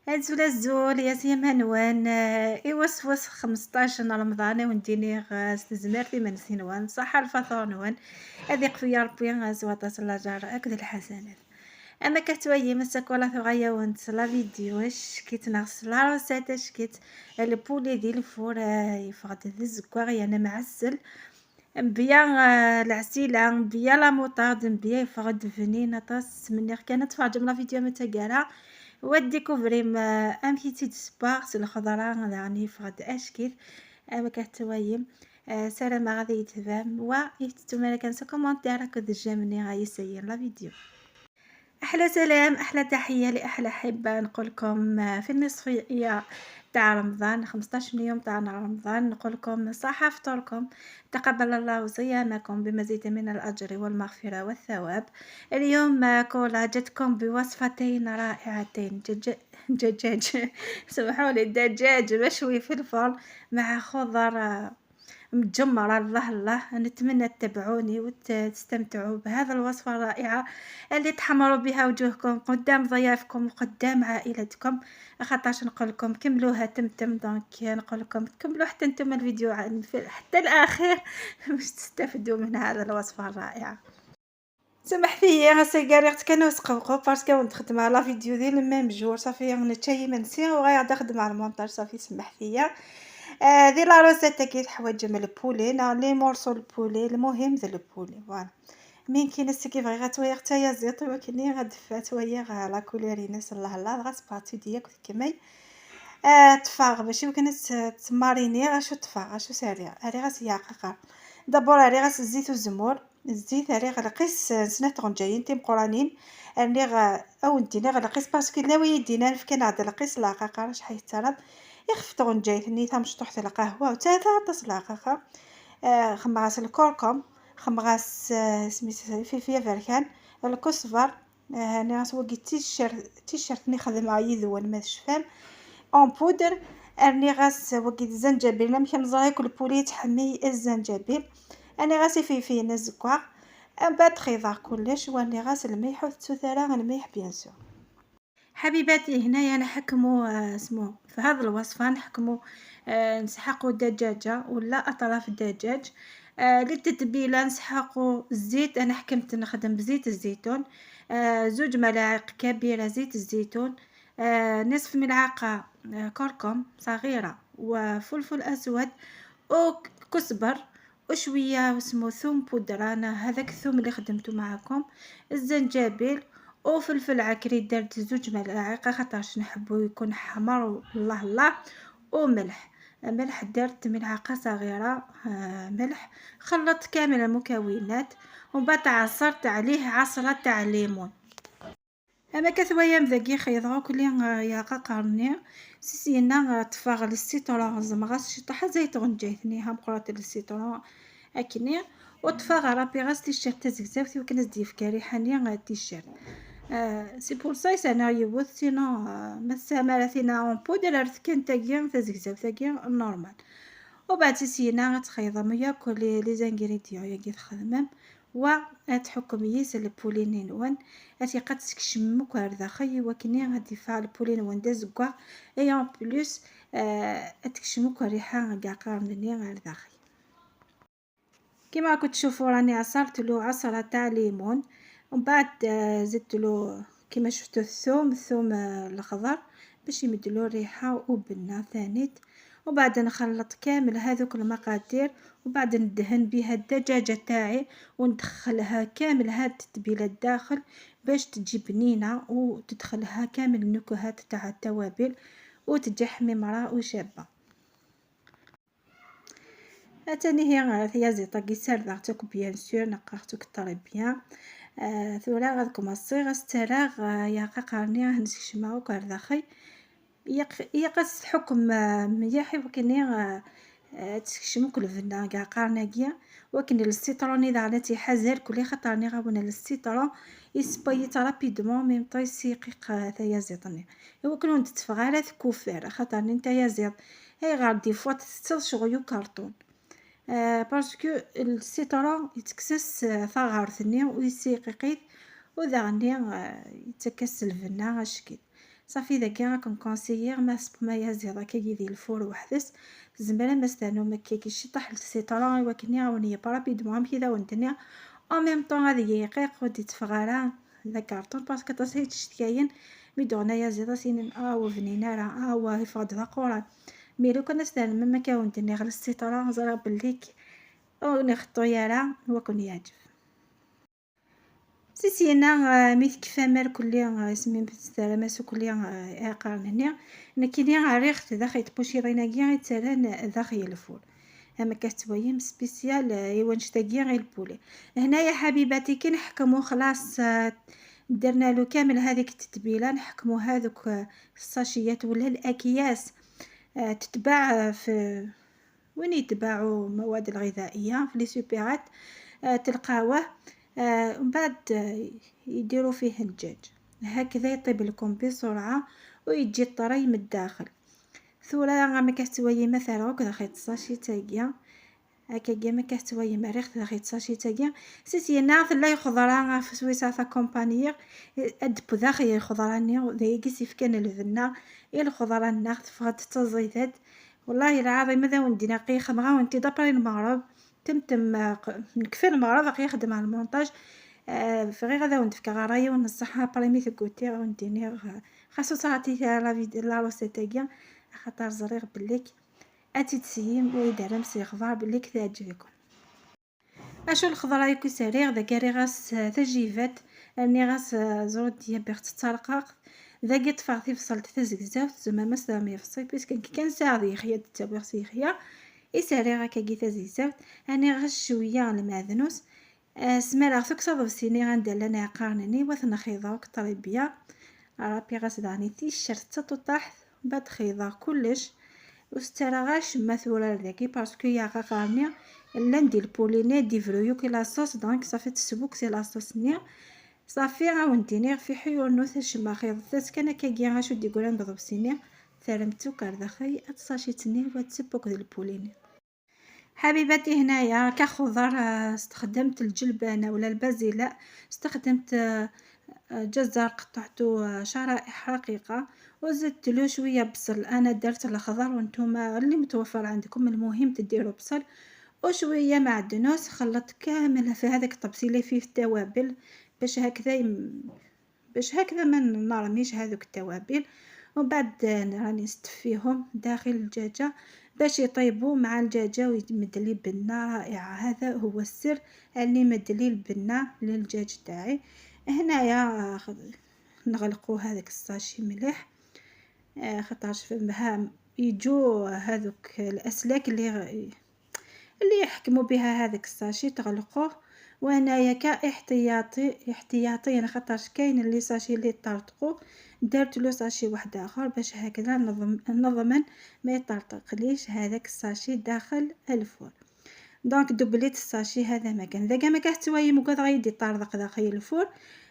الزول الزول يا سي منوان إوسوس 15 رمضان ونديني زمرتي من سنوان صح الفطور نوان هذيك في ربي زواطات الله جار أكد الحسنات أما كتوي مسك ولا ثغايا وانت لا فيديوش كيت نغس لا روساتاش كيت البولي ديال الفور يفقد ذي الزكواغ انا معسل مبيا العسيلة مبيا لا موطاد مبيا يفقد فنينة طاس مني كانت تفرج لا فيديو متاقالة وديكوفري ما ام كيتي سباغ الخضراء يعني فغد اشكيت اما كتوايم سلام غادي يتفهم و يتتمنى كان كومونتير كود جامني غاي يسير لا فيديو. احلى سلام احلى تحيه لاحلى حبه نقول لكم في النصفيه تاع رمضان 15 يوم تاع رمضان نقول لكم صحه فطوركم تقبل الله صيامكم بمزيد من الاجر والمغفره والثواب. اليوم كولا جتكم بوصفتين رائعتين دجاج سمحوا لي الدجاج مشوي في الفرن مع خضر متجمرة. الله نتمنى تتبعوني وتستمتعوا بهذا الوصفة الرائعة اللي تحمروا بها وجوهكم قدام ضيافكم وقدام عائلتكم. خاطرش نقول لكم كملوها تمتم دونك نقول لكم تكملوا حتى نتم الفيديو حتى الاخير باش تستفدوا من هذا الوصفة الرائعة. سمح فيا سيجاريغت كانوا سقوقو باسكو نخدم على فيديو ديال الميم جور صافي نتشاي منسي وغايا نخدم على المونتاج صافي سمح فيا. هذه لا روسيت كي حوايج من البولي لي مورسو البولي المهم ذا البولي فوالا مين كاين السكي بغي غتويا حتى يا زيط ولكن غدفات ويا لا كولورينس الله الله غاسباتي ديالك كيماي تفاغ باش يمكن تماريني غاشو تفاغ غاشو ساريه هذه غاس ياقا دابور هذه غاس الزيت والزمور الزيت هذه غنقيس سنات غنجايين تيم قرانين اللي او ندينا غنقيس باسكو لا ويدينا فكان عاد نقيس لاقا شحال يتراب يخفط غنجاي نيتها مشطوح تاع القهوه وثلاثه طاس لاقا خمغاس الكركم خمغاس سميتو فلفيه فركان الكزبر انا غاس وقيت تيشيرت نخدم مع يذون ما شفام اون بودر اني غاس وقيت الزنجبيل ملي كنزريك البولي تحمي الزنجبيل اني غاسي فلفيه نزكوا من بعد خضار كلش واني غاس الملح والثوثره الملح بيان سور. حبيباتي هنايا نحكموا اسمو في هذا الوصفه نحكموا نسحقوا الدجاجه ولا اطراف الدجاج للتتبيله نسحقوا الزيت انا حكمت نخدم بزيت الزيتون 2 ملاعق كبيره زيت الزيتون نصف ملعقه كركم صغيره وفلفل اسود وكزبر وشويه اسمو ثوم بودره انا هذاك الثوم اللي خدمته معكم الزنجبيل وفلفل عكري درت 2 ملاعق خاطرش نحبو يكون حمر الله الله ملح درت ملعقه صغيره ملح خلطت كامل المكونات ومن بعد عصرت عليه عصره تاع ليمون اما كثويا مذاكي خيضا كلي يا قرني سينا تفاغ السيترون زمغاس شي طحا زيت غنجيتني ها مقرات السيترون اكني وتفاغ رابي غاس تيشيرت زكزاوتي وكنز ديف كاري حاني تيشيرت سي بور سا انا يبوث سينو مسامرتنا اون بودر كان تاكيا تزكزاو تاكيا نورمال وبعد سينا تخيض ميا كل لي زانغريديون ياكي تخدمم و تحكم يس البولين وان اتي قد تكشمك هذا خي وكني غادي فعل البولين وان دزكوا اي ان بلوس تكشمك ريحه كاع قارنني هذا خي كما راكم تشوفوا راني عصرت له عصره تاع ليمون ومن بعد زدت له كما شفتوا الثوم الخضر باش يمدلو الريحه وبنه ثانيت وبعد نخلط كامل هذوك المقادير وبعد ندهن بها الدجاجه تاعي وندخلها كامل هاد التتبيله الداخل باش تجي بنينه وتدخلها كامل النكهات تاع التوابل وتجي حميمره وشابه. ثاني هي زيطه كيسار داغتك بيان سور نقاختك طري بيان ثورا غادكم الصيغه استراغ يا قارني نسكشماو كارداخي يقص حكم مليح وكني تسكشموك الفنا كاع قارناكيا وكن السيترون اذا علاتي حذر كل خطرني غاونا السيترون يسبايت رابيدمون ميم طاي سيقيق ثايا زيطني هو كنون تتفغ على كوفير خاطرني نتايا زيط هاي غادي فوات تستشغيو كارطون باسكو السيترون يتكسس ثغار ثني ويسيقيقيت وذا غني يتكس الفنا اشكي صافي داكيا كنكونسيي ما يزيد كي ديال الفور وحدس زعما مثلا ما كيكيش يطيح السيطرون وكني وني برابيدمون كذا وندنيا او ميم طون غادي يقيق ودي تفغالا لا كارطون باسكو تصيت شتيين ميدونا يا زيدا سينين وفنينا راه يفقد ذا قران مي لو كان نستعمل ما كاون دني غير السيطرون زرا بليك او نخطو يارا وكن يعجب سيسينا ميت كفامر كليا اسمي بسلامة كليا قارنني نكيني عريخت داخل بوشيرينا كيا يتسالان داخل الفول اما كتويم سبيسيال ايوا نشتاقيا غير البولي هنايا حبيباتي كي نحكمو خلاص درنا له كامل هذيك التتبيله نحكمو هذوك الساشيات ولا الاكياس تتباع في وين يتباعوا المواد الغذائيه في لي سوبرات تلقاوه ومن بعد يديروا فيه الدجاج هكذا يطيب لكم بسرعه ويجي طري من الداخل ثورة ما كتوي مثلا وكذا خيط ساشي تاقيا هكا كاع ما كتوي مريخ خيط ساشي تاقيا سيسي ناث لا خضره في سويسرا تا كومبانيير اد بذاخي خضراني ذيك سيف كان الفنا يا الخضره ناخذ فغت تزيدات والله العظيم ماذا وندينا قيخ مغا وانت دابري المغرب تمتم نكفي المغرب قي يخدم على المونتاج في غير غدا وندفك غرايا ونصحها بريمي ثكوتي ونديني خاصو صاتي لا فيديو لا روسيتاكيا خاطر زريغ بليك اتي تسيم ويدار مسي خضار بليك تعجبكم اشو الخضره يكون سريع ذاك غاس تجيفات اني غاس زرود ديال بيغ تترقق ذاك طفاغتي فصلت تزكزاوت زعما ما سامي فصي باسكو كان ساعدي خيا تبغ سيخيا يسريع هكا كي تزكزاوت اني غاس شويه المعدنوس سمير ثوك صدف سيني غندير لنا قارنني وثنا خيضاوك طريبيا رابي غاس داني تيشرت تطاح بعد خيضا كلش وستراغاش مثولا ذاكي باسكو يا غارني لا ندير البوليني دي فرويو كي لاصوص دونك صافي تسبوك سي لاصوص نيا صافي عاونتيني في حيور نوثش ما خيضت كان كاكيا غاشو ديقولان نضرب سيني ثرمتو كاردخي اتصاشي تني وتسبوك ذا البوليني حبيباتي هنايا كخضر استخدمت الجلبانه ولا البازيلا استخدمت جزر قطعته شرائح رقيقه وزدت له شويه بصل انا درت الخضر وانتم اللي متوفر عندكم المهم تديروا بصل وشويه معدنوس خلطت كامل في هذاك الطبسيله فيه التوابل باش هكذا ما نرميش هذوك التوابل ومن بعد راني نستفيهم داخل الدجاجه باش يطيبوا مع الدجاجه ويمدلي بنه رائعه هذا هو السر اللي مدلي البنه للدجاج تاعي هنايا نغلقوا هذاك الساشي مليح خاطرش فمها يجو هذوك الاسلاك اللي يحكموا بها هذاك الساشي تغلقوه وانايا احتياطي خاطرش كاين اللي ساشي اللي طرطقوا درت له ساشي واحد اخر باش هكذا نضمن ما يطرطقليش هذاك الساشي داخل الفرن دونك دوبليت الساشي هذا مكان ذاك ما كتوايم وقد غيدي طارق داخل الفرن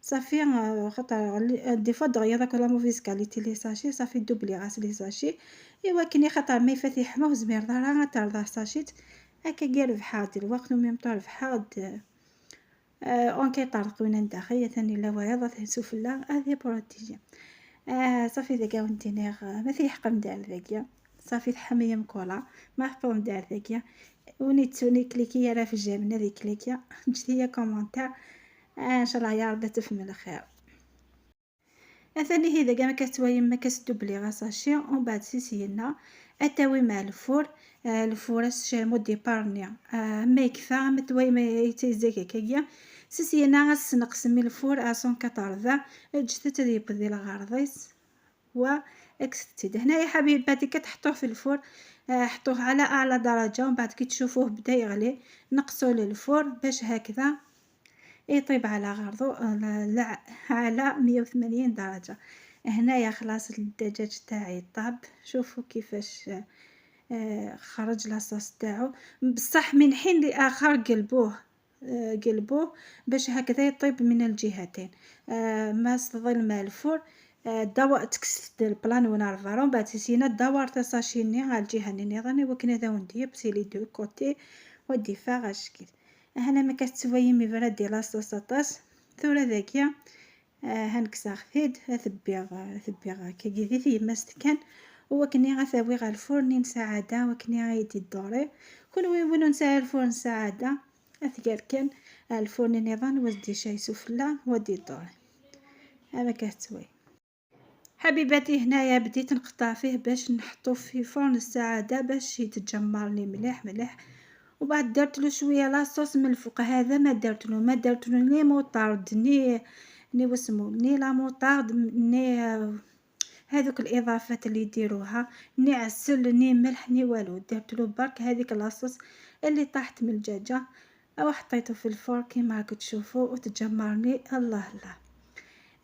صافي خاطر دي فوا دغيا داك لا موفيس كاليتي لي ساشي صافي دوبلي غاس لي ساشي ايوا كني خاطر ما يفتح ما زمير دارا ترضى ساشيت هكا غير بحال الوقت وميم طول بحال اون كي طارقونا داخل ثاني لا ويض سفلا هذه بروتيجي صافي ذاك وندير ما في حق ندير ذاك صافي حميه مكولا ما حق ندير ذاك ونيتوني كليكي راه في الجبنه ذيك كليكيا نشتي كومونتير ان شاء الله يا ربي تفهم الخير ثاني هي ذاك ما كتوي ما كتدوبلي غاساشي ومن بعد سيسينا اتاوي مع الفور الفور شامو ديبارني ما يكفى ما توي ما يتيزاك هكايا سيسينا غنقسم الفور 180 جثت ديال الغرضيس و اكستيد هنايا حبيباتي كتحطوه في الفور حطوه على اعلى درجه ومن بعد كي تشوفوه بدا يغلي نقصوا للفور باش هكذا يطيب على غرضو على 180 درجه هنايا خلاص الدجاج تاعي طاب شوفوا كيفاش خرج لاصوص تاعو بصح من حين لاخر قلبوه باش هكذا يطيب من الجهتين ما استظل مع الفور دوا تكست البلان ونعرفها بعد سينا دور تساشيني على الجهه اللي راني وكنا دا وندي بسي لي دو كوتي ودي فاغ شكل هنا ما كتسوي مي فرا ديال لاصوص طاس ثورة ذاكيا هنكسا خفيد ثبيغ كي في ما استكان وكني غثاوي غا الفرن ساعده وكني غايدي الدوري كل وين نساء الفرن ساعده اثقال كان الفرن نظام وزدي شاي سفلى ودي الدوري هذا كتسوي حبيباتي. هنايا بديت نقطع فيه باش نحطو في فرن الساعده باش يتجمر لي مليح مليح، وبعد درت له شويه لاصوص من الفوق. هذا ما درت له ني موطارد ني واسمو ني لا موطارد ني هذوك الاضافات اللي يديروها، ني عسل ني ملح ني والو. درت له برك هذيك لاصوص اللي طاحت من الدجاجه او حطيته في الفرن كيما راكم تشوفوا وتجمرني الله الله.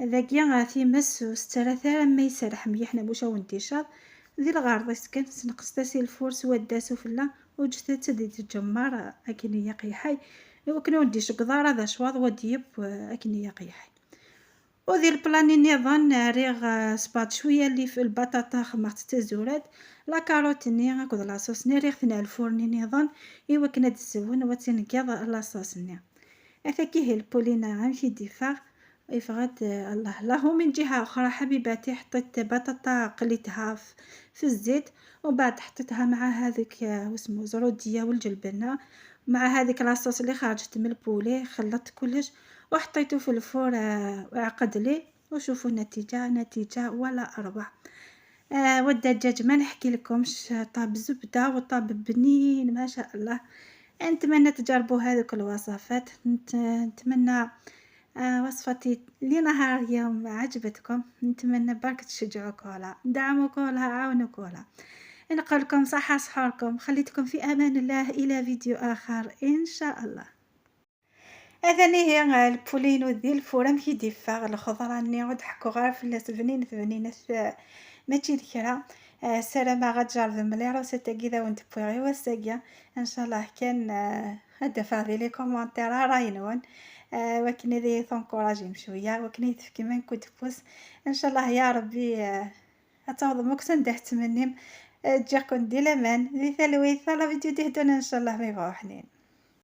هذاك غاثي مس وسترثا ما يسرح مليح نبوش وانتشار ذي الغارض سكن نقصتاسي الفرس وداسو فلا وجثت تدي تجمر اكني قيحي وكنا نديش قدار هذا شواظ وديب اكني قيحي. وذي البلاني نظن ريغ سباط شويه اللي في البطاطا خمرت تزورات لا كاروت ني هاكو لاصوص ني ريغتنا الفرن نظن ايوا كنا تسون وتنقض لاصوص ني هذاك هي البولينا عمشي ديفا يفغد الله له. من جهه اخرى حبيباتي حطيت بطاطا قليتها في الزيت وبعد حطيتها مع هذيك واسمو زروديه والجلبنه مع هذيك لاصوص اللي خرجت من البولي خلطت كلش وحطيته في الفور وعقد لي وشوفوا نتيجه ولا اروع. والدجاج ما نحكي لكمش طاب زبده وطاب بنين ما شاء الله. نتمنى تجربوا هذوك الوصفات. نتمنى وصفتي لنهار اليوم عجبتكم. نتمنى برك تشجعوا كولا دعموا كولا عاونوا كولا. نقول لكم صحة صحوركم خليتكم في امان الله الى فيديو اخر ان شاء الله. هذا هي البولينو ديال الفرن كي ديفا الخضره ني ضحكوا غير في ثبنين ماشي الكرا. سلامة غتجرب مليح روسه كذا وانت بوغي وساقيا ان شاء الله. كان هذا فاضي لي كومونتير راينون وكني ذي تنكوراجي شويه وكني تفكي من كود بوس ان شاء الله يا ربي. اتعوض مكسن دهت مني تجيكم دي لمان ذي ثلوي ثلا فيديو دهدون ان شاء الله ما يبغوا حنين.